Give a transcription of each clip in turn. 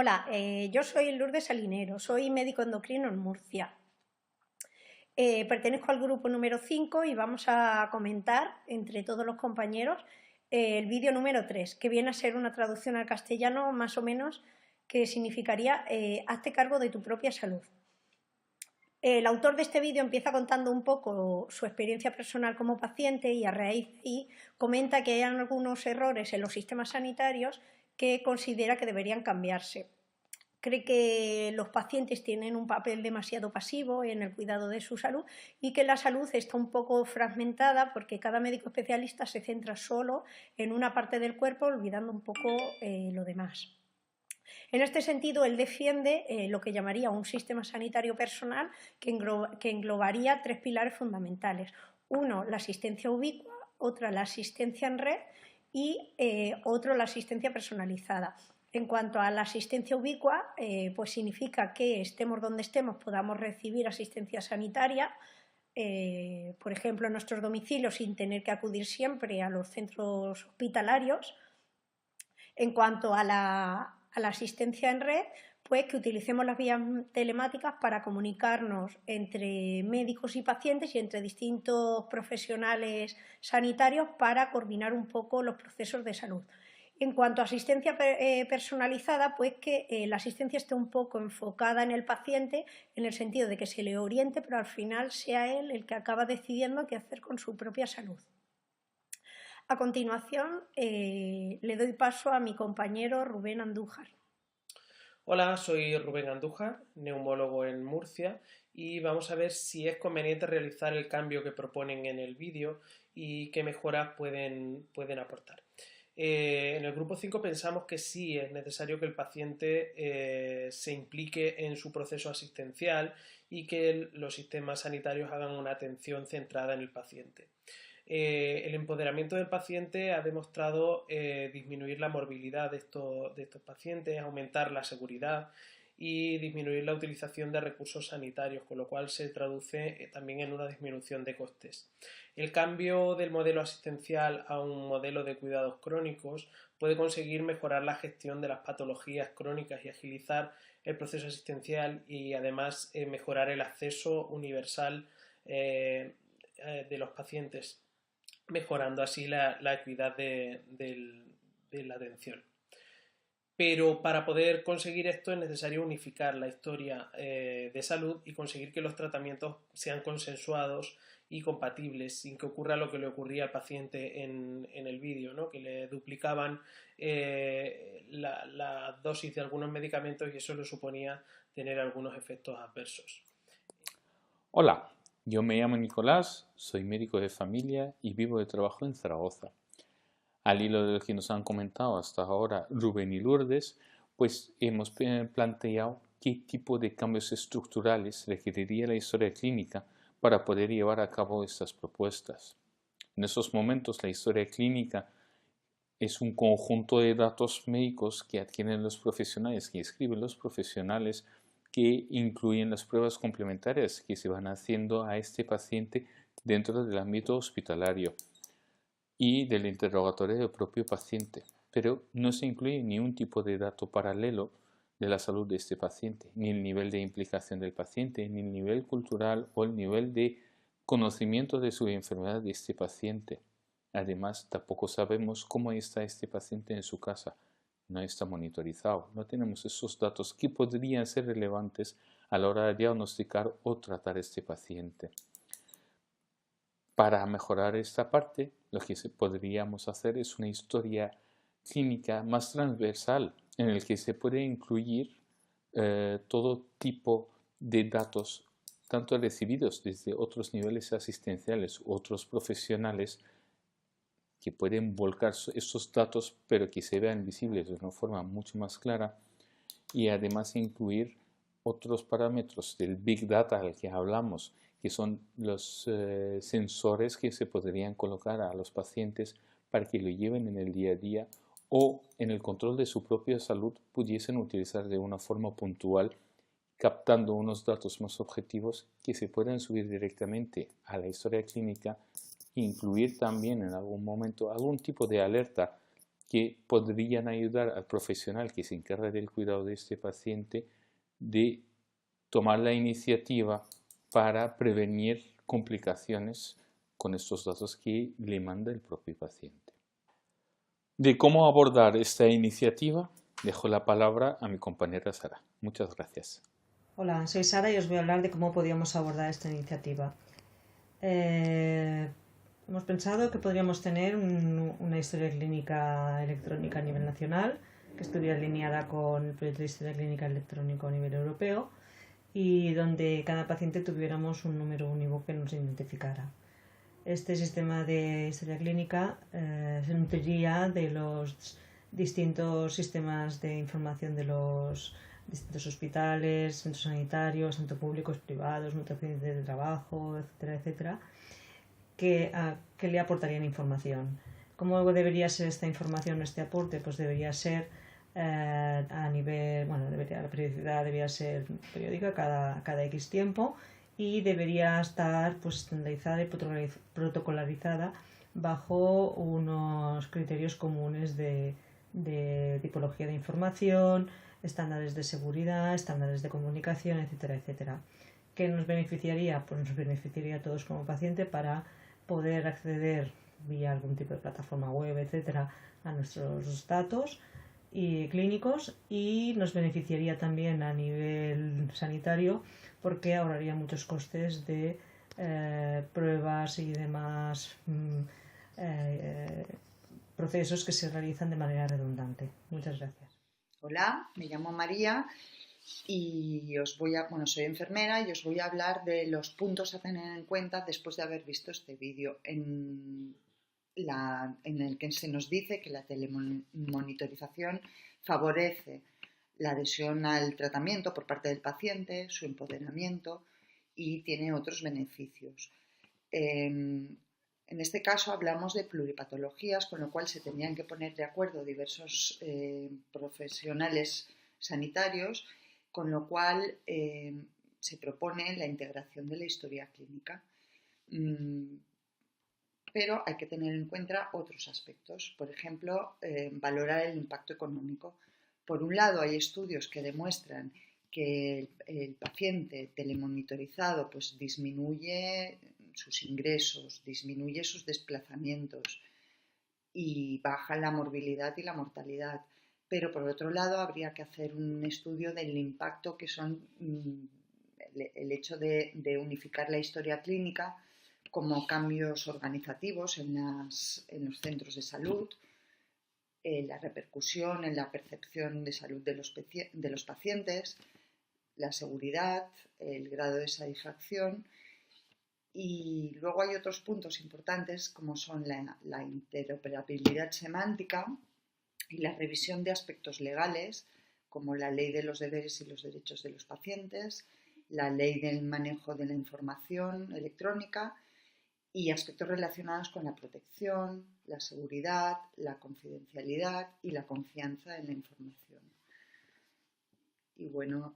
Hola, yo soy Lourdes Salinero, soy médico endocrino en Murcia. Pertenezco al grupo número 5 y vamos a comentar entre todos los compañeros el vídeo número 3, que viene a ser una traducción al castellano más o menos que significaría hazte cargo de tu propia salud. El autor de este vídeo empieza contando un poco su experiencia personal como paciente y a raíz de ahí comenta que hay algunos errores en los sistemas sanitarios que considera que deberían cambiarse. Cree que los pacientes tienen un papel demasiado pasivo en el cuidado de su salud y que la salud está un poco fragmentada porque cada médico especialista se centra solo en una parte del cuerpo, olvidando un poco lo demás. En este sentido, él defiende lo que llamaría un sistema sanitario personal que englobaría tres pilares fundamentales. Uno, la asistencia ubicua, otra, la asistencia en red y otro, la asistencia personalizada. En cuanto a la asistencia ubicua, pues significa que estemos donde estemos podamos recibir asistencia sanitaria, por ejemplo, en nuestros domicilios sin tener que acudir siempre a los centros hospitalarios. En cuanto a la asistencia en red, pues que utilicemos las vías telemáticas para comunicarnos entre médicos y pacientes y entre distintos profesionales sanitarios para coordinar un poco los procesos de salud. En cuanto a asistencia personalizada, pues que la asistencia esté un poco enfocada en el paciente, en el sentido de que se le oriente, pero al final sea él el que acaba decidiendo qué hacer con su propia salud. A continuación, le doy paso a mi compañero Rubén Andújar. Hola, soy Rubén Andújar, neumólogo en Murcia, y vamos a ver si es conveniente realizar el cambio que proponen en el vídeo y qué mejoras pueden aportar. En el grupo 5 pensamos que sí es necesario que el paciente se implique en su proceso asistencial y que los sistemas sanitarios hagan una atención centrada en el paciente. El empoderamiento del paciente ha demostrado disminuir la morbilidad de estos pacientes, aumentar la seguridad y disminuir la utilización de recursos sanitarios, con lo cual se traduce también en una disminución de costes. El cambio del modelo asistencial a un modelo de cuidados crónicos puede conseguir mejorar la gestión de las patologías crónicas y agilizar el proceso asistencial y además mejorar el acceso universal de los pacientes, mejorando así la equidad de la atención. Pero para poder conseguir esto es necesario unificar la historia de salud y conseguir que los tratamientos sean consensuados y compatibles, sin que ocurra lo que le ocurría al paciente en el vídeo, ¿no? Que le duplicaban la dosis de algunos medicamentos y eso le suponía tener algunos efectos adversos. Hola, yo me llamo Nicolás, soy médico de familia y vivo de trabajo en Zaragoza. Al hilo de lo que nos han comentado hasta ahora Rubén y Lourdes, pues hemos planteado qué tipo de cambios estructurales requeriría la historia clínica para poder llevar a cabo estas propuestas. En estos momentos la historia clínica es un conjunto de datos médicos que adquieren los profesionales, que escriben los profesionales, que incluyen las pruebas complementarias que se van haciendo a este paciente dentro del ámbito hospitalario y del interrogatorio del propio paciente, pero no se incluye ni un tipo de dato paralelo de la salud de este paciente, ni el nivel de implicación del paciente, ni el nivel cultural o el nivel de conocimiento de su enfermedad de este paciente. Además, tampoco sabemos cómo está este paciente en su casa. No está monitorizado. No tenemos esos datos que podrían ser relevantes a la hora de diagnosticar o tratar a este paciente. Para mejorar esta parte, lo que podríamos hacer es una historia clínica más transversal en el que se puede incluir todo tipo de datos, tanto recibidos desde otros niveles asistenciales u otros profesionales, que pueden volcar estos datos pero que se vean visibles de una forma mucho más clara, y además incluir otros parámetros del Big Data al que hablamos, que son los sensores que se podrían colocar a los pacientes para que lo lleven en el día a día o en el control de su propia salud pudiesen utilizar de una forma puntual, captando unos datos más objetivos que se puedan subir directamente a la historia clínica e incluir también en algún momento algún tipo de alerta que podrían ayudar al profesional que se encarga del cuidado de este paciente de tomar la iniciativa para prevenir complicaciones con estos datos que le manda el propio paciente. De cómo abordar esta iniciativa, dejo la palabra a mi compañera Sara. Muchas gracias. Hola, soy Sara y os voy a hablar de cómo podríamos abordar esta iniciativa. Hemos pensado que podríamos tener una historia clínica electrónica a nivel nacional, que estuviera alineada con el proyecto de historia clínica electrónico a nivel europeo y donde cada paciente tuviéramos un número único que nos identificara. Este sistema de historia clínica se nutriría de los distintos sistemas de información de los distintos hospitales, centros sanitarios, tanto públicos, privados, nutriciones de trabajo, etcétera, etcétera, que le aportarían información. ¿Cómo debería ser esta información, este aporte? Pues debería ser a nivel, la periodicidad debería ser periódica cada X tiempo y debería estar pues estandarizada y protocolarizada bajo unos criterios comunes de tipología de información, estándares de seguridad, estándares de comunicación, etcétera, etcétera. ¿Qué nos beneficiaría? Pues nos beneficiaría a todos como paciente para poder acceder vía algún tipo de plataforma web, etcétera, a nuestros datos clínicos y nos beneficiaría también a nivel sanitario porque ahorraría muchos costes de pruebas y demás procesos que se realizan de manera redundante. Muchas gracias. Hola, me llamo María y soy enfermera y os voy a hablar de los puntos a tener en cuenta después de haber visto este vídeo en el que se nos dice que la telemonitorización favorece la adhesión al tratamiento por parte del paciente, su empoderamiento y tiene otros beneficios. En este caso hablamos de pluripatologías, con lo cual se tendrían que poner de acuerdo diversos profesionales sanitarios, con lo cual se propone la integración de la historia clínica. Pero hay que tener en cuenta otros aspectos, por ejemplo, valorar el impacto económico. Por un lado, hay estudios que demuestran que el paciente telemonitorizado pues, disminuye sus ingresos, disminuye sus desplazamientos y baja la morbilidad y la mortalidad. Pero por otro lado, habría que hacer un estudio del impacto que son el hecho de unificar la historia clínica como cambios organizativos en los centros de salud, la repercusión en la percepción de salud de los pacientes, la seguridad, el grado de satisfacción. Y luego hay otros puntos importantes como son la interoperabilidad semántica y la revisión de aspectos legales como la ley de los deberes y los derechos de los pacientes, la ley del manejo de la información electrónica y aspectos relacionados con la protección, la seguridad, la confidencialidad y la confianza en la información. Y bueno,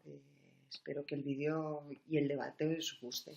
espero que el vídeo y el debate os guste.